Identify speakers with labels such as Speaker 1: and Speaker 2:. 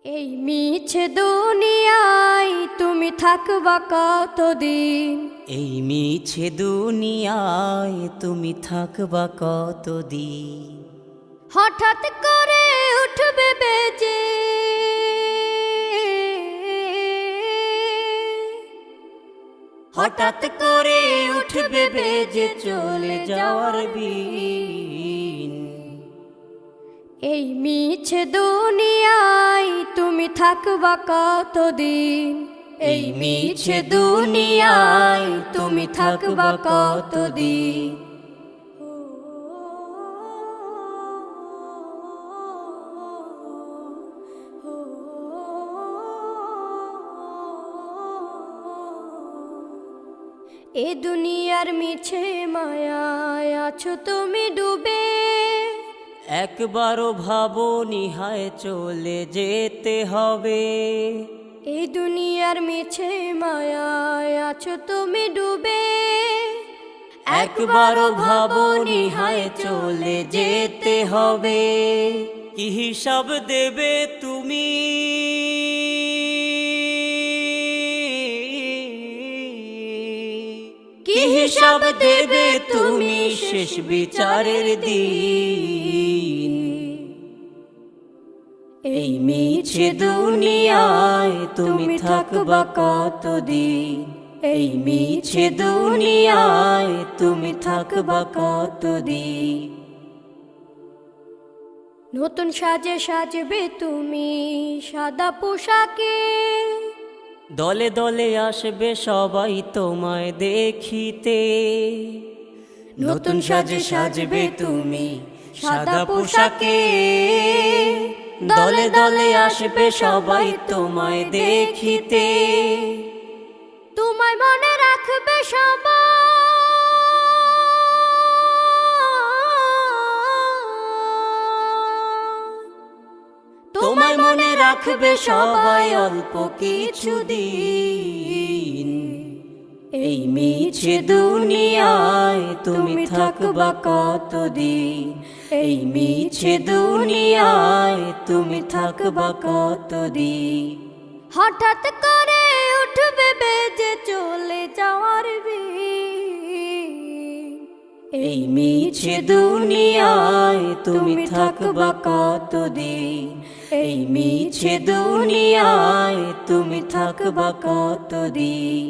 Speaker 1: এই মিছে দুনিয়ায় তুমি থাকবা কতদিন?
Speaker 2: এই মিছে দুনিয়ায় তুমি থাকবা কতদিন?
Speaker 1: হঠাৎ করে উঠবে বেজে
Speaker 2: হঠাৎ করে উঠবে বেজে চলে যাওয়ার বিন।
Speaker 1: এই মিছে দুনিয়ায় তুমি থাকবা কতদিন?
Speaker 2: এই মিছে দুনিয়ায় তুমি থাকবা কতদিন?
Speaker 1: এ দুনিয়ার মিছে মায়ায় আছো তুমি ডুবে,
Speaker 2: একবারও ভাবো নিহায় চলে যেতে হবে।
Speaker 1: এই দুনিয়ার মিছে মায়ায় আছো তুমি ডুবে,
Speaker 2: একবারও ভাবো নিহায় চলে যেতে হবে। কি হিসাব দেবে তুমি? কি হিসাব দেবে তুমি শেষ বিচারের দিন? এই মিছে দুনিয়ায় তুমি থাকবা কতদিন? এই মিছে দুনিয়ায় তুমি থাকবা কতদিন?
Speaker 1: নতুন সাজে সাজবে তুমি সাদা পোশাকে,
Speaker 2: দলে দলে আসবে সবাই তোমায় দেখিতে। নতুন সাজে সাজবে তুমি সাদা পোশাকে, দলে দলে আসবে সবাই তোমায় দেখিতে।
Speaker 1: তোমায় মনে রাখবে সবাই,
Speaker 2: তোমায় মনে রাখবে সবাই অল্প কিছুদিন। এই মিছে দুনিয়ায় তুমি থাকবা কতদিন? এই মিছে দুনিয়ায় তুমি থাকবা কতদিন?
Speaker 1: হঠাৎ করে উঠবে বেজে চলে যাওয়ার বিন।
Speaker 2: এই মিছে দুনিয়ায় তুমি থাকবা কতদিন? এই মিছে দুনিয়ায় তুমি থাকবা কতদিন?